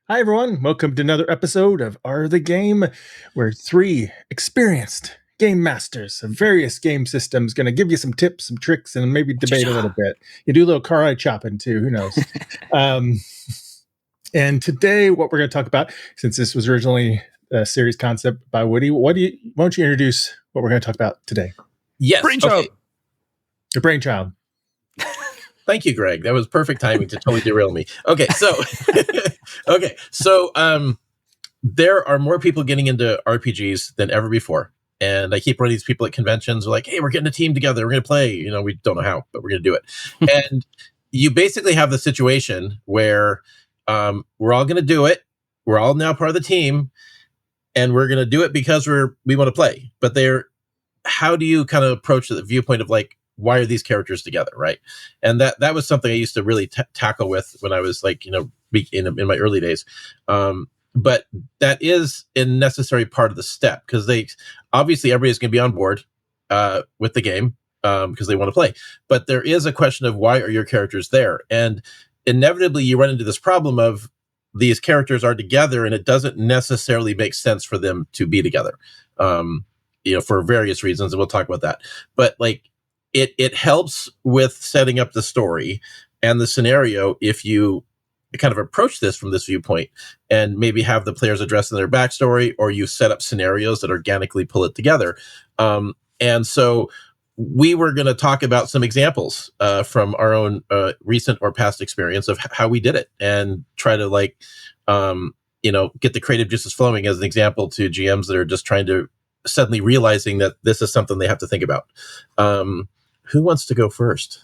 Hi, everyone. Welcome to another episode of Are the Game, where three experienced game masters of various game systems going to give you some tips, some tricks, and maybe debate a little bit. You do a little car eye chopping too. Who knows? And today, what we're going to talk about, since this was originally a series concept by Woody, why don't you introduce what we're going to talk about today? Yes. Brainchild. Okay. Your brainchild. Thank you, Greg. That was perfect timing to totally derail me. Okay, so there are more people getting into RPGs than ever before. And I keep running these people at conventions. They're like, hey, we're getting a team together. We're going to play. You know, we don't know how, but we're going to do it. And you basically have the situation where we're all going to do it. We're all now part of the team. And we're going to do it because we want to play. But how do you kind of approach the viewpoint of like, why are these characters together, right? And that was something I used to really tackle with when I was like, in my early days. But that is a necessary part of the step, because obviously everybody's going to be on board with the game because they want to play. But there is a question of, why are your characters there? And inevitably you run into this problem of these characters are together and it doesn't necessarily make sense for them to be together, for various reasons. And we'll talk about that. But like, it helps with setting up the story and the scenario if you kind of approach this from this viewpoint and maybe have the players addressing their backstory, or you set up scenarios that organically pull it together. And so we were going to talk about some examples from our own recent or past experience of how we did it, and try to get the creative juices flowing as an example to GMs that are just trying to suddenly realizing that this is something they have to think about. Who wants to go first?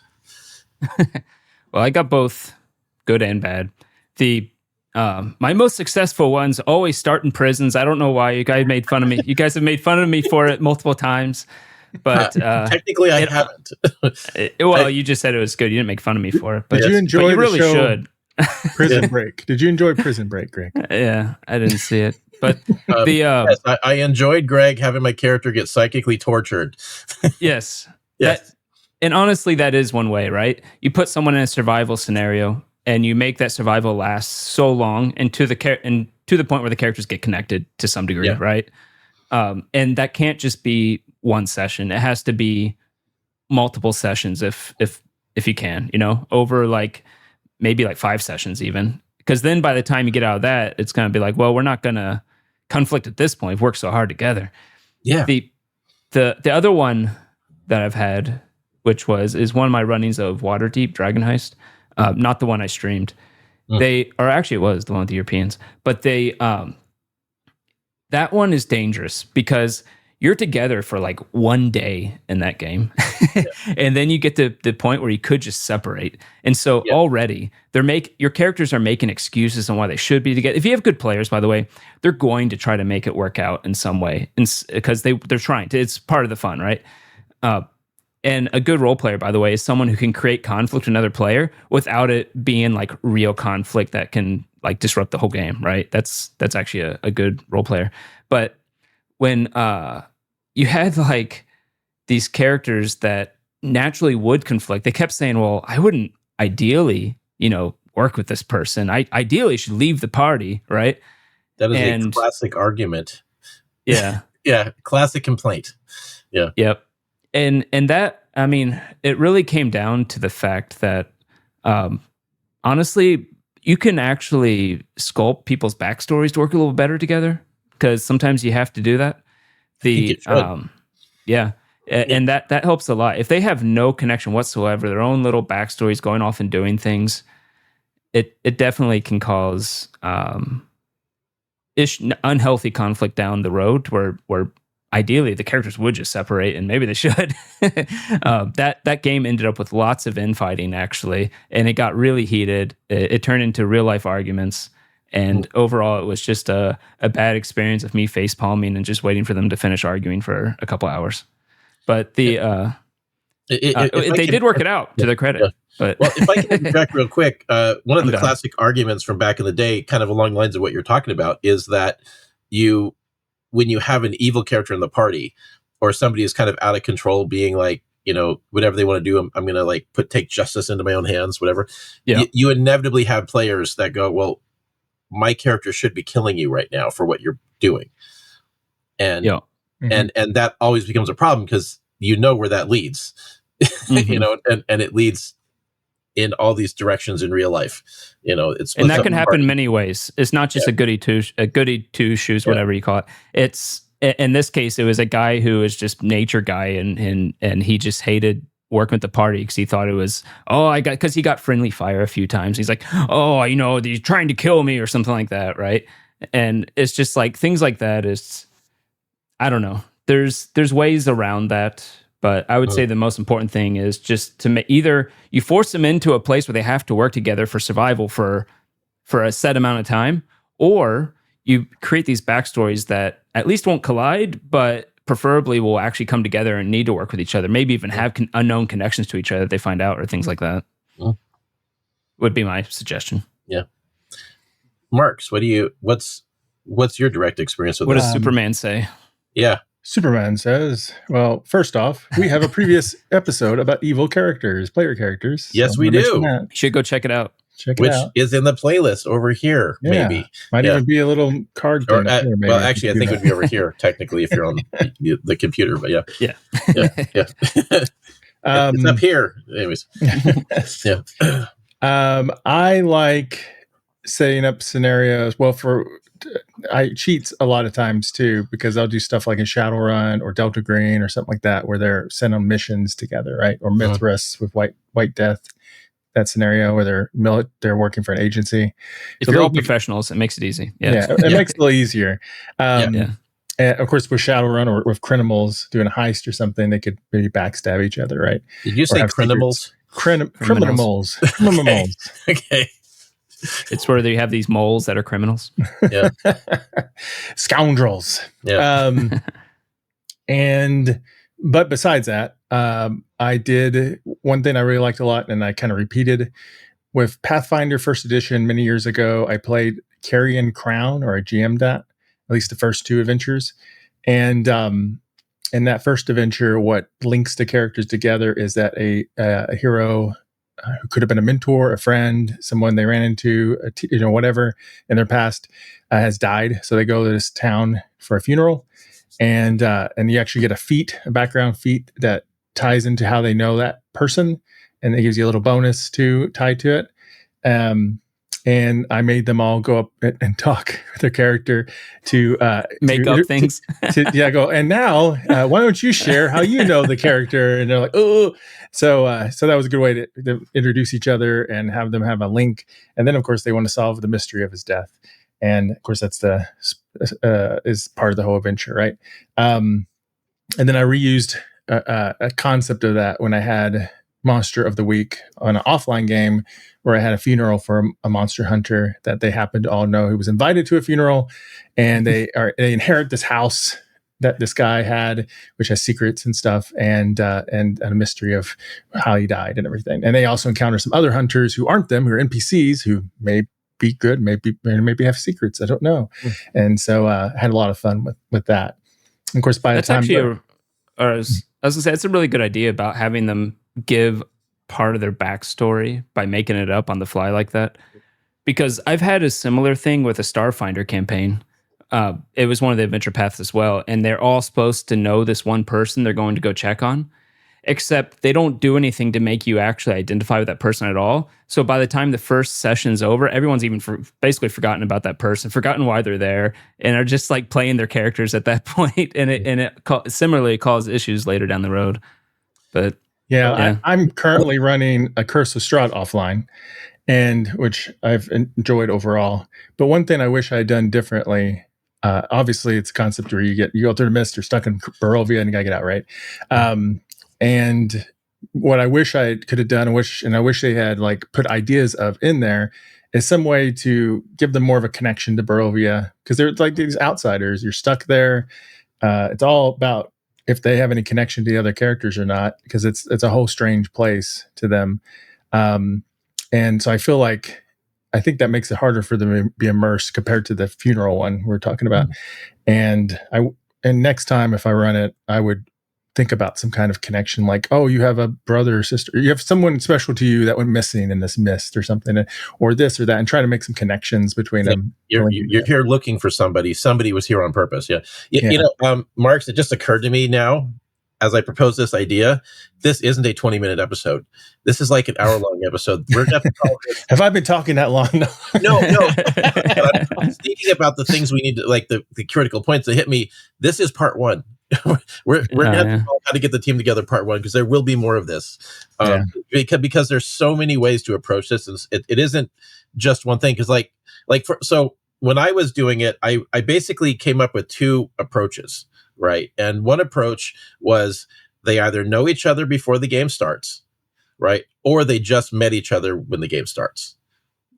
Well, I got both good and bad. My most successful ones always start in prisons. I don't know why. You guys made fun of me. You guys have made fun of me for it multiple times. But technically, I haven't. You just said it was good. You didn't make fun of me for it. But did you enjoy you really the show should. Prison Break? Did you enjoy Prison Break, Greg? Yeah, I didn't see it. But yes, I enjoyed Greg having my character get psychically tortured. Yes. Yes. And honestly, that is one way, right? You put someone in a survival scenario and you make that survival last so long, and to the point where the characters get connected to some degree, right? And that can't just be one session. It has to be multiple sessions if you can, over like maybe like 5 sessions even. Because then by the time you get out of that, it's going to be like, well, we're not going to conflict at this point. We've worked so hard together. Yeah. The other one that I've had, which is one of my runnings of Waterdeep Dragon Heist, not the one I streamed. It was the one with the Europeans, but that one is dangerous because you're together for like one day in that game. And then you get to the point where you could just separate. And so already your characters are making excuses on why they should be together. If you have good players, by the way, they're going to try to make it work out in some way, because they're trying to. It's part of the fun, right? And a good role player, by the way, is someone who can create conflict with another player without it being like real conflict that can like disrupt the whole game, right? That's actually a good role player. But when you had like these characters that naturally would conflict, they kept saying, well, I wouldn't ideally, work with this person. I ideally should leave the party, right? That is a classic argument. Yeah. Yeah, classic complaint. Yeah. Yep. And that, I mean, it really came down to the fact that, honestly, you can actually sculpt people's backstories to work a little better together, because sometimes you have to do that. And that helps a lot. If they have no connection whatsoever, their own little backstories going off and doing things, it definitely can cause unhealthy conflict down the road where ideally the characters would just separate, and maybe they should. That game ended up with lots of infighting, actually, and it got really heated. It turned into real life arguments, and overall it was just a bad experience of me face palming and just waiting for them to finish arguing for a couple hours. But they did work it out to their credit. Yeah. But well, if I can interject real quick, one of the classic arguments from back in the day, kind of along the lines of what you're talking about, is that when you have an evil character in the party, or somebody is kind of out of control, being like, whatever they want to do, I'm going to like take justice into my own hands, whatever. Yeah. You inevitably have players that go, well, my character should be killing you right now for what you're doing. And and that always becomes a problem because you know where that leads. You know, and it leads in all these directions in real life. You know, it's and that can happen many ways. It's not just a goody two shoes, whatever you call it. It's in this case, it was a guy who is just nature guy, and he just hated working with the party because he thought it was because he got friendly fire a few times. He's like, you know, he's trying to kill me or something like that, right? And it's just like things like that. Is I don't know. There's ways around that. But I would say the most important thing is just to either you force them into a place where they have to work together for survival for a set amount of time, or you create these backstories that at least won't collide, but preferably will actually come together and need to work with each other. Maybe even have unknown connections to each other that they find out, or things like that. Would be my suggestion. Yeah. Marks, what's your direct experience with what does Superman say? Yeah. Superman says, well, first off, we have a previous episode about evil characters, player characters. Yes, we do. You should go check it out. Which is in the playlist over here, maybe. Might even be a little card thing. Well, actually, I think it would be over here, technically, if you're on the computer, but yeah. It's up here. Anyways. I like setting up scenarios. Well, I cheat a lot of times too, because I'll do stuff like in Shadowrun or Delta Green or something like that, where they're sent on missions together, right? Or Mithras with White Death, that scenario where they're working for an agency. If you're all professionals, it makes it easy. It makes it a little easier. And of course, with Shadowrun or with criminals doing a heist or something, they could maybe backstab each other, right? Did you say criminals? Criminals. Okay. It's where they have these moles that are criminals. Yeah. Scoundrels. Yeah. But besides that, I did one thing I really liked a lot, and I kind of repeated with Pathfinder First Edition many years ago. I played Carrion Crown, or I GM'd that, at least the first two adventures. And in that first adventure, what links the characters together is that a hero who could have been a mentor, a friend, someone they ran into, whatever in their past, has died. So they go to this town for a funeral, and you actually get a background feat that ties into how they know that person, and it gives you a little bonus tied to it. And I made them all go up and talk with their character to make up things. Go. And now, why don't you share how you know the character? And they're like, oh, so that was a good way to introduce each other and have them have a link. And then, of course, they want to solve the mystery of his death. And of course, that's is part of the whole adventure, right? And then I reused a concept of that when I had Monster of the Week on an offline game, where I had a funeral for a monster hunter that they happened to all know, who was invited to a funeral, and they inherit this house that this guy had, which has secrets and stuff, and a mystery of how he died and everything. And they also encounter some other hunters who aren't them, who are NPCs, who may be good, maybe have secrets. I don't know. And so I had a lot of fun with that. And of course, by the time I was gonna say, it's a really good idea about having them give part of their backstory by making it up on the fly like that. Because I've had a similar thing with a Starfinder campaign. It was one of the adventure paths as well, and they're all supposed to know this one person they're going to go check on, except they don't do anything to make you actually identify with that person at all. So by the time the first session's over, everyone's even basically forgotten about that person, forgotten why they're there, and are just like playing their characters at that point. And it similarly causes issues later down the road. But I'm currently running a Curse of Strahd offline, and which I've enjoyed overall. But one thing I wish I had done differently, obviously it's a concept where you go through the mist, you're stuck in Barovia, and you gotta get out, right? And what I wish I could have done, and I wish they had like put ideas of in there, is some way to give them more of a connection to Barovia, because they're like these outsiders. You're stuck there. It's all about if they have any connection to the other characters or not, because it's a whole strange place to them. And so I think that makes it harder for them to be immersed compared to the funeral one we're talking about. And next time, if I run it, I would think about some kind of connection, like, oh, you have a brother or sister, you have someone special to you that went missing in this mist or something, or this or that, and try to make some connections between them. You're here looking for somebody. Somebody was here on purpose. Yeah. You know, Marks, it just occurred to me now as I propose this idea, this isn't a 20-minute episode. This is like an hour-long episode. We're going to call this. Have I been talking that long? No. But I'm thinking about the things we need to, like the critical points that hit me. This is part one. we're going to have to call how to get the team together part one, because there will be more of this. Because there's so many ways to approach this, and it isn't just one thing. Because so when I was doing it, I basically came up with two approaches. Right. And one approach was they either know each other before the game starts, right? Or they just met each other when the game starts,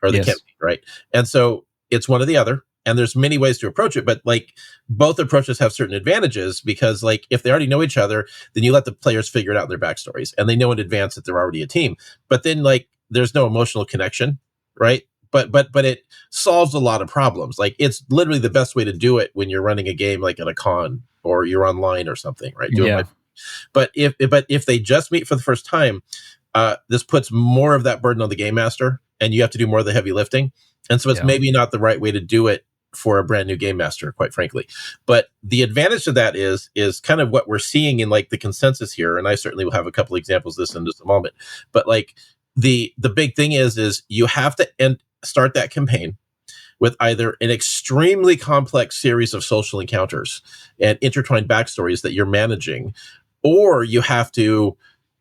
or they can't meet, right? And so it's one or the other. And there's many ways to approach it, but like both approaches have certain advantages, because like if they already know each other, then you let the players figure it out in their backstories, and they know in advance that they're already a team. But then like there's no emotional connection, right? But it solves a lot of problems. Like it's literally the best way to do it when you're running a game like at a con or you're online or something, right? But if they just meet for the first time, this puts more of that burden on the game master, and you have to do more of the heavy lifting. And so it's maybe not the right way to do it for a brand new game master, quite frankly. But the advantage to that is kind of what we're seeing in like the consensus here. And I certainly will have a couple examples of this in just a moment. But like the big thing is you have to start that campaign with either an extremely complex series of social encounters and intertwined backstories that you're managing, or you have to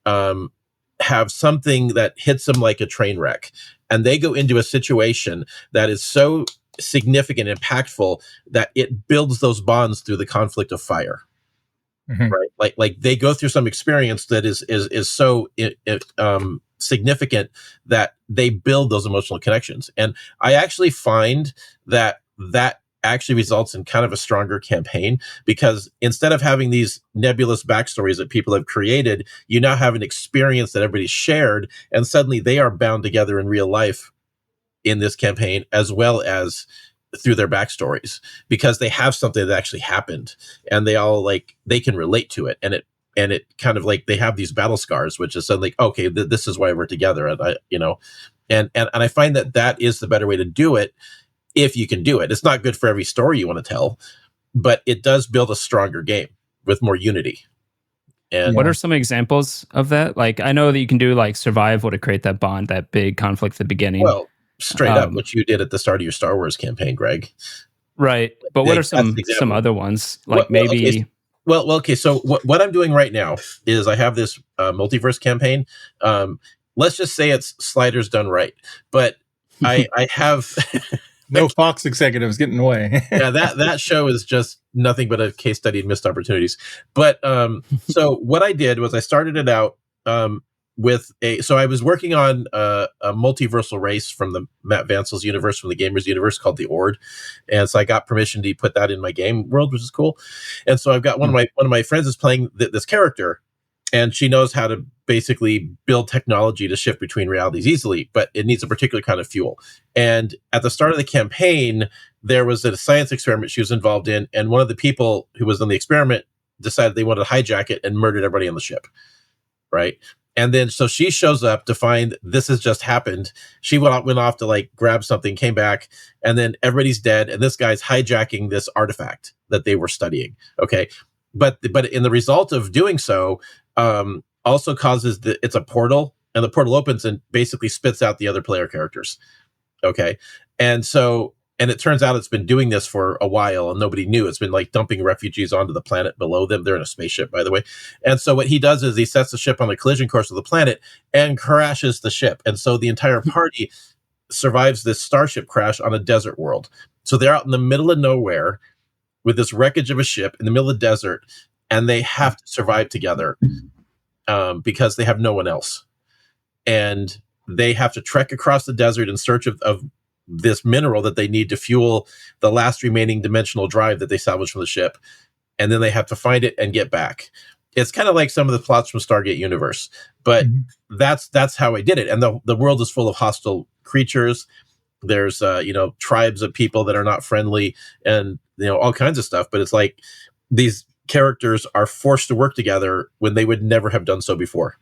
have something that hits them like a train wreck, and they go into a situation that is so significant and impactful that it builds those bonds through the conflict of fire. Right? Like they go through some experience that is so significant that they build those emotional connections. And I actually find that actually results in kind of a stronger campaign, because instead of having these nebulous backstories that people have created, you now have an experience that everybody's shared, and suddenly they are bound together in real life in this campaign, as well as through their backstories, because they have something that actually happened, and they all like they can relate to it, and it kind of like they have these battle scars, which is suddenly okay, this is why we're together. And I find that is the better way to do it, if you can do it. It's not good for every story you want to tell, but it does build a stronger game with more unity. And what are some examples of that? Like, I know that you can do like survival to create that bond, that big conflict at the beginning. Well, straight up what you did at the start of your Star Wars campaign, Greg. Right. But what are some other ones? Like maybe... Okay. So what I'm doing right now is I have this multiverse campaign. Let's just say it's sliders done right. But I have... No Fox executives getting away. Yeah, that show is just nothing but a case study in missed opportunities. But so what I did was I started it out so I was working on a multiversal race from the Matt Vansel's universe, from the Gamers universe, called the Ord, and so I got permission to put that in my game world, which is cool. And so I've got one of my friends is playing this character, and she knows how to basically build technology to shift between realities easily, but it needs a particular kind of fuel. And at the start of the campaign, there was a science experiment she was involved in, and one of the people who was in the experiment decided they wanted to hijack it and murdered everybody on the ship, right? And then so she shows up to find this has just happened. She went off to like grab something, came back, and then everybody's dead, and this guy's hijacking this artifact that they were studying. Okay. But in the result of doing so, also causes it's a portal, and the portal opens and basically spits out the other player characters. Okay. And it turns out it's been doing this for a while, and nobody knew. It's been like dumping refugees onto the planet below them. They're in a spaceship, by the way. And so what he does is he sets the ship on a collision course with the planet and crashes the ship. And so the entire party survives this starship crash on a desert world. So they're out in the middle of nowhere with this wreckage of a ship in the middle of the desert, and they have to survive together because they have no one else. And they have to trek across the desert in search of this mineral that they need to fuel the last remaining dimensional drive that they salvaged from the ship. And then they have to find it and get back. It's kind of like some of the plots from Stargate Universe, but that's how I did it. And the world is full of hostile creatures. There's, tribes of people that are not friendly, and, all kinds of stuff. But it's like these characters are forced to work together when they would never have done so before.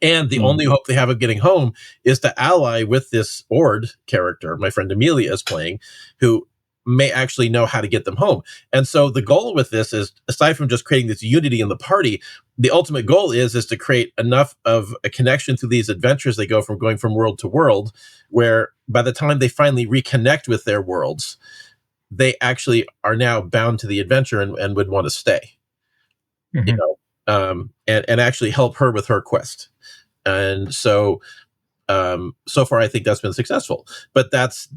And the only hope they have of getting home is to ally with this Ord character, my friend Amelia is playing, who may actually know how to get them home. And so the goal with this is, aside from just creating this unity in the party, the ultimate goal is to create enough of a connection through these adventures. They go from going from world to world, where by the time they finally reconnect with their worlds, they actually are now bound to the adventure and would want to stay, you know, and actually help her with her quest. And so, so far, I think that's been successful. But that's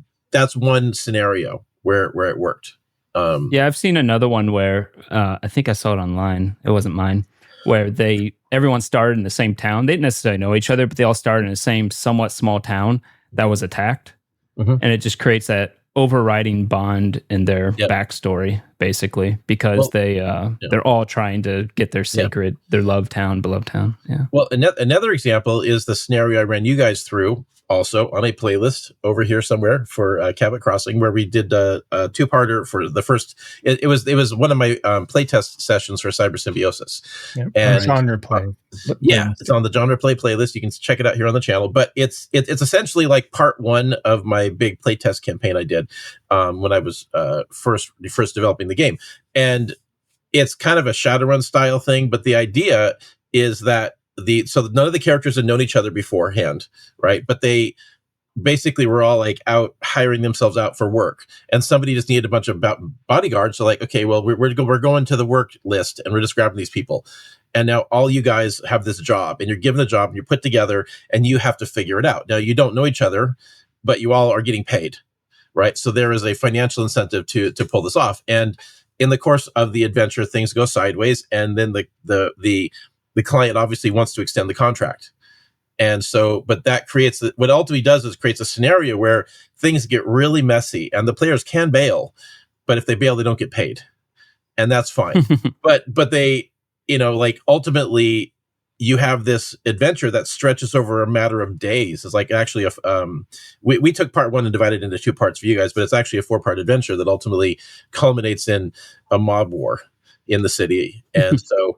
one scenario where it worked. Yeah, I've seen another one where I think I saw it online. It wasn't mine. Where everyone started in the same town. They didn't necessarily know each other, but they all started in the same somewhat small town that was attacked, and it just creates that overriding bond in their backstory, basically, because they're all trying to get their sacred, their beloved town. Yeah. Well, another example is the scenario I ran you guys through, also on a playlist over here somewhere for Cabbit Crossing, where we did a two-parter for the first. It was one of my playtest sessions for Cyber Symbiosis. Yep. And genre play. It's on the genre play playlist. You can check it out here on the channel. But it's essentially like part one of my big playtest campaign I did when I was first developing the game, and it's kind of a Shadowrun style thing. But the idea is that none of the characters had known each other beforehand, right? But they basically were all like out hiring themselves out for work, and somebody just needed a bunch of bodyguards. So like, okay, well, we're going to the work list, and we're just grabbing these people. And now all you guys have this job, and you're given the job, and you're put together, and you have to figure it out. Now you don't know each other, but you all are getting paid, right? So there is a financial incentive to pull this off. And in the course of the adventure, things go sideways, and then the client obviously wants to extend the contract. And so, but that creates, what ultimately does is creates a scenario where things get really messy, and the players can bail, but if they bail, they don't get paid. And that's fine. but they, like ultimately you have this adventure that stretches over a matter of days. It's like actually we took part one and divided it into two parts for you guys, but it's actually a 4-part adventure that ultimately culminates in a mob war in the city. And so,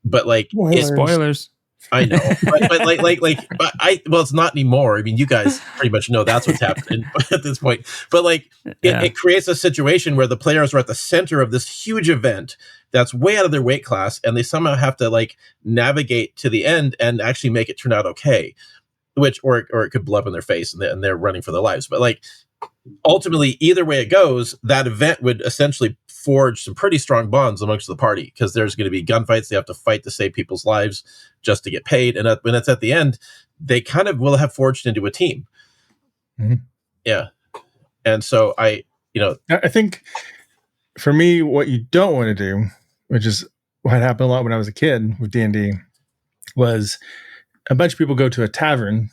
but like spoilers. I know, but it's not anymore. I mean, you guys pretty much know that's what's happening at this point. But like, it creates a situation where the players are at the center of this huge event that's way out of their weight class, and they somehow have to like navigate to the end and actually make it turn out okay. Or it could blow up in their face, and they're running for their lives. But like, ultimately, either way it goes, that event would essentially forge some pretty strong bonds amongst the party, because there's going to be gunfights. They have to fight to save people's lives just to get paid. And when it's at the end, they kind of will have forged into a team. Yeah. And so I think for me, what you don't want to do, which is what happened a lot when I was a kid with D&D, was a bunch of people go to a tavern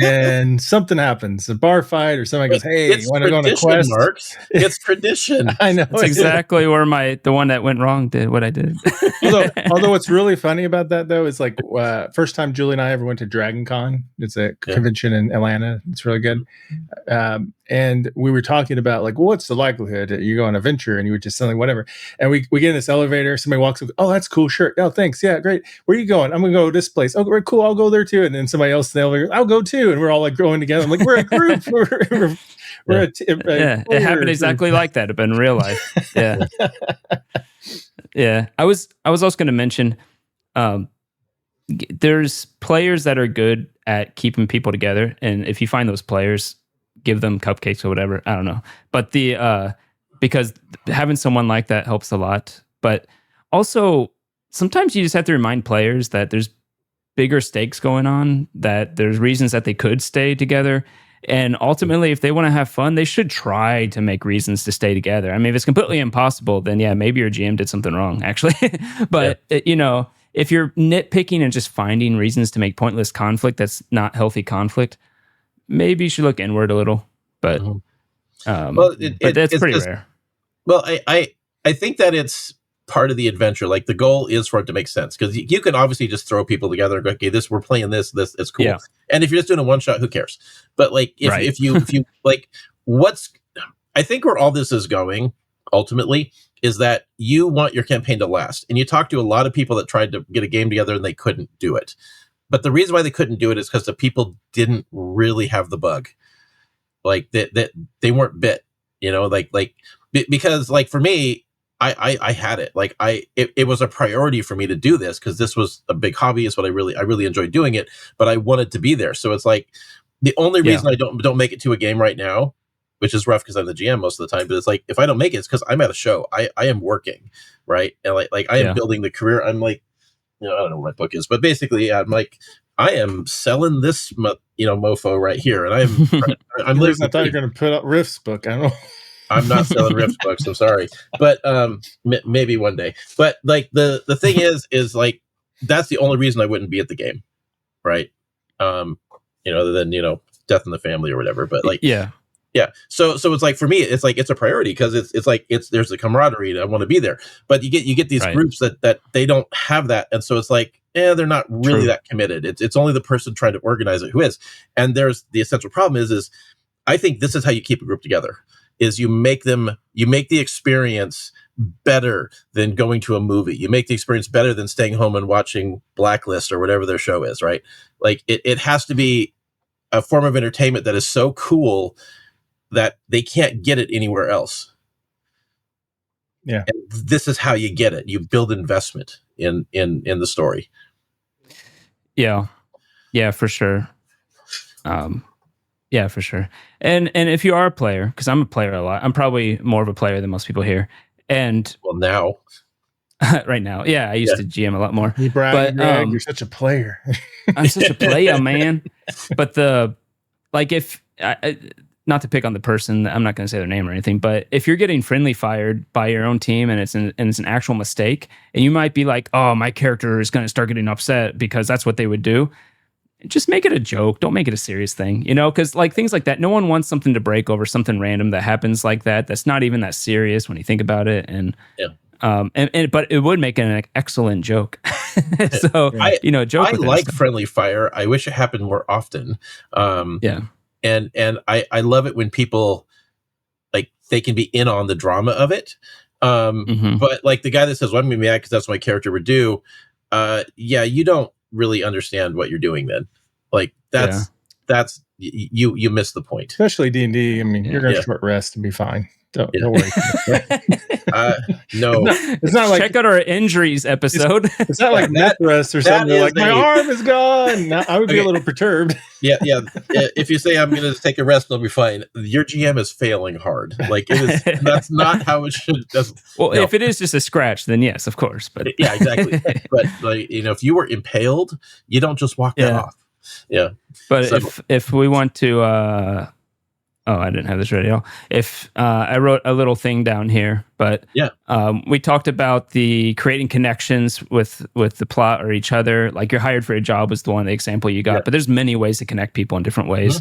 and something happens, a bar fight or somebody goes, "Hey, you want to go on a quest?" Marks. It's tradition. I know. It's exactly where the one that went wrong did what I did. although what's really funny about that though is like first time Julie and I ever went to Dragon Con. It's a convention in Atlanta. It's really good. And we were talking about like, what's the likelihood that you go on a venture and you would just something whatever. And we get in this elevator. Somebody walks up. "Oh, that's cool. Sure. Oh, thanks. Yeah, great. Where are you going?" "I'm gonna go to this place." "Oh, great, cool. I'll go there too." And then somebody else in the elevator, "I'll go too." And we're all like going together. I'm like, we're a group. It happened exactly like that, but in real life. Yeah. Yeah. I was also going to mention, there's players that are good at keeping people together, and if you find those players, give them cupcakes or whatever. I don't know, but because having someone like that helps a lot. But also, sometimes you just have to remind players that there's bigger stakes going on, that there's reasons that they could stay together. And ultimately, if they want to have fun, they should try to make reasons to stay together. I mean, if it's completely impossible, then yeah, maybe your GM did something wrong, actually. But, if you're nitpicking and just finding reasons to make pointless conflict that's not healthy conflict, maybe you should look inward a little. But, but that's pretty rare. Well, I think that it's part of the adventure. Like, the goal is for it to make sense, because you can obviously just throw people together and go, "Okay, we're playing this it's cool." Yeah. And if you're just doing a one shot, who cares? But like, if you like, I think where all this is going ultimately is that you want your campaign to last. And you talk to a lot of people that tried to get a game together and they couldn't do it. But the reason why they couldn't do it is because the people didn't really have the bug. Like that they weren't bit, because like for me, I had it. Like it was a priority for me to do this because this was a big hobby. It's what I really enjoyed doing it, but I wanted to be there. So it's like the only reason I don't make it to a game right now, which is rough because I'm the GM most of the time, but it's like if I don't make it, it's because I'm at a show. I am working, right? And like I am building the career. I'm like, I don't know what my book is, but basically I'm like, I am selling this mofo right here, and I'm I thought you were going to put up Riff's book. I don't know. I'm not selling Riff's books. I'm sorry, but maybe one day. But like the thing is like that's the only reason I wouldn't be at the game, right? Other than death in the family or whatever. But like yeah. So it's like for me, it's like it's a priority because it's like there's a camaraderie. I want to be there, but you get these groups that they don't have that, and so it's like they're not really that committed. It's only the person trying to organize it who is, and there's the essential problem is I think this is how you keep a group together. Is you make the experience better than going to a movie. You make the experience better than staying home and watching Blacklist or whatever their show is, right? Like it has to be a form of entertainment that is so cool that they can't get it anywhere else. Yeah. And this is how you get it. You build investment in the story. Yeah. Yeah, for sure. Yeah, for sure. And if you are a player, because I'm a player a lot, I'm probably more of a player than most people here. And now, right now, I used to GM a lot more. You brag, Greg, you're such a player. I'm such a player, man. But if not to pick on the person, I'm not going to say their name or anything, but if you're getting friendly fired by your own team and it's an actual mistake, and you might be like, oh, my character is going to start getting upset because that's what they would do. Just make it a joke. Don't make it a serious thing, because like things like that, no one wants something to break over something random that happens like that. That's not even that serious when you think about it. And, but it would make an excellent joke. So, joke. I like friendly fire. I wish it happened more often. And I love it when people like they can be in on the drama of it. But like the guy that says, well, I'm gonna be mad because that's what my character would do. You don't really understand what you're doing then. Like that's you miss the point. Especially D&D. I mean, you're gonna short rest and be fine. Don't worry. No, it's not like check out our injuries episode. It's not like neck rest or something. Like my arm is gone. I would be a little perturbed. Yeah. If you say I'm going to take a rest, I'll be fine. Your GM is failing hard. Like it is. That's not how it should. If it is just a scratch, then yes, of course. But yeah, exactly. But like if you were impaled, you don't just walk that off. Yeah. But if we want to. I didn't have this ready at all. If I wrote a little thing down here, but we talked about the creating connections with the plot or each other. Like you're hired for a job was the one, the example you got, but there's many ways to connect people in different ways.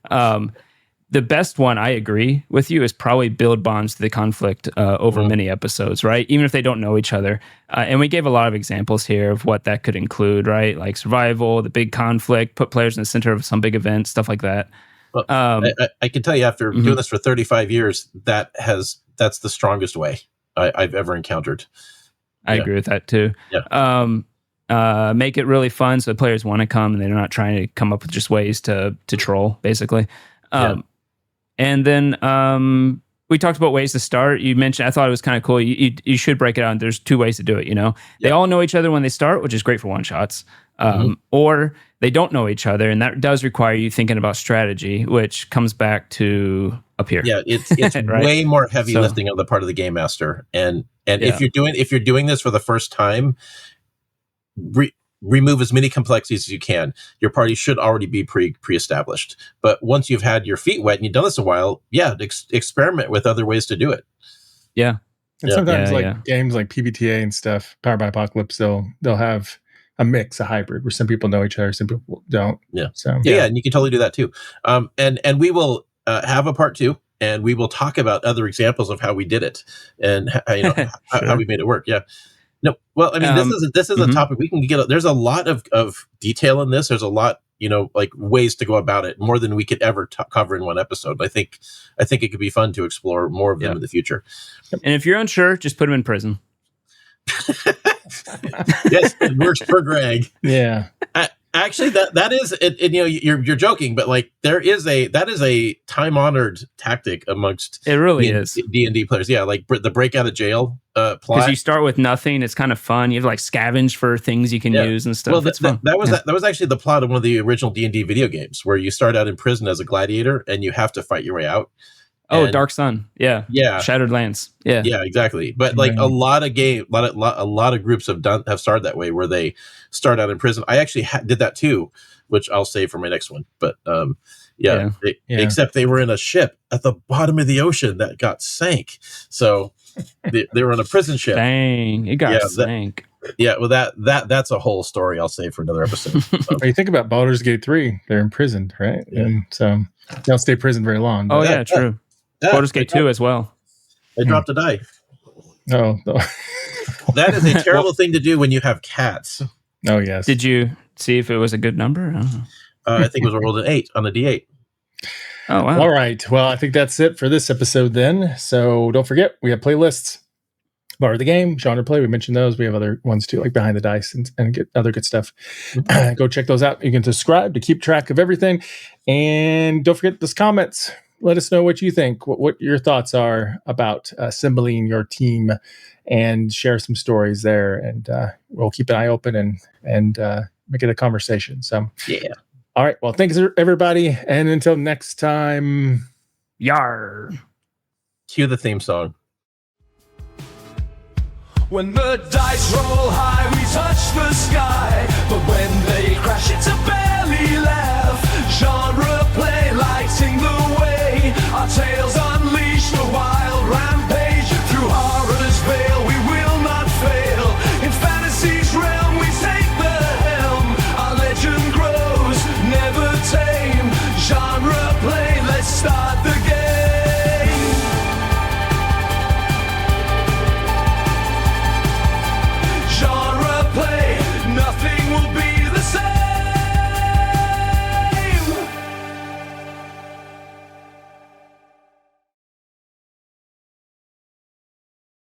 The best one, I agree with you, is probably build bonds to the conflict over many episodes, right? Even if they don't know each other. And we gave a lot of examples here of what that could include, right? Like survival, the big conflict, put players in the center of some big event, stuff like that. Well, I can tell you after doing this for 35 years, that's the strongest way I've ever encountered. I agree with that too. Yeah. Make it really fun so the players want to come and they're not trying to come up with just ways to troll, basically. And then we talked about ways to start. You mentioned, I thought it was kind of cool. You should break it out. There's two ways to do it. They all know each other when they start, which is great for one shots. Or they don't know each other, and that does require you thinking about strategy, which comes back to up here. Yeah, it's right? Way more heavy lifting on the part of the game master. And if you're doing this for the first time, remove as many complexities as you can. Your party should already be pre-established. But once you've had your feet wet and you've done this a while, experiment with other ways to do it. Yeah. And sometimes games like PBTA and stuff, Powered by Apocalypse, they'll have a mix, a hybrid, where some people know each other, some people don't. Yeah. So and you can totally do that too. And we will have a part 2, and we will talk about other examples of how we did it and how we made it work. Yeah. No, well, I mean, this is a topic we can get. There's a lot of detail in this. There's a lot like ways to go about it, more than we could ever cover in one episode. I think it could be fun to explore more of them in the future. And if you're unsure, just put him in prison. Yes, it works for Greg. Yeah. Actually, that is it. You're joking, but like that is a time honored tactic amongst it really is D&D players. Yeah, like the break out of jail plot. Because you start with nothing. It's kind of fun. You have like scavenge for things you can use and stuff. Well, it's fun. That was actually the plot of one of the original D&D video games, where you start out in prison as a gladiator and you have to fight your way out. Oh, Dark Sun. Yeah. Shattered Lands. Yeah. Yeah, exactly. But like a lot of groups have started that way, where they start out in prison. I actually did that too, which I'll save for my next one. But except they were in a ship at the bottom of the ocean that got sank. So they were on a prison ship. Dang, it got sank. Well, that's a whole story I'll save for another episode. Well, you think about Baldur's Gate 3, they're imprisoned, right? Yeah. And so they don't stay in prison very long. Oh, yeah, true. Baldur's Gate 2 as well. They dropped a die. Oh, no. That is a terrible thing to do when you have cats. Oh, yes. Did you see if it was a good number? I don't know. I think it was rolled an 8 on the D8. Oh, wow. All right. Well, I think that's it for this episode then. So don't forget, we have playlists. Bar of the Game, Genre Play, we mentioned those. We have other ones too, like Behind the Dice and get other good stuff. Go check those out. You can subscribe to keep track of everything. And don't forget those comments. Let us know what you think, what your thoughts are about assembling your team, and share some stories there. And we'll keep an eye open and make it a conversation. So, yeah. All right. Well, thanks, everybody. And until next time, yar. Cue the theme song. When the dice roll high, we touch the sky. But when they crash, it's a bad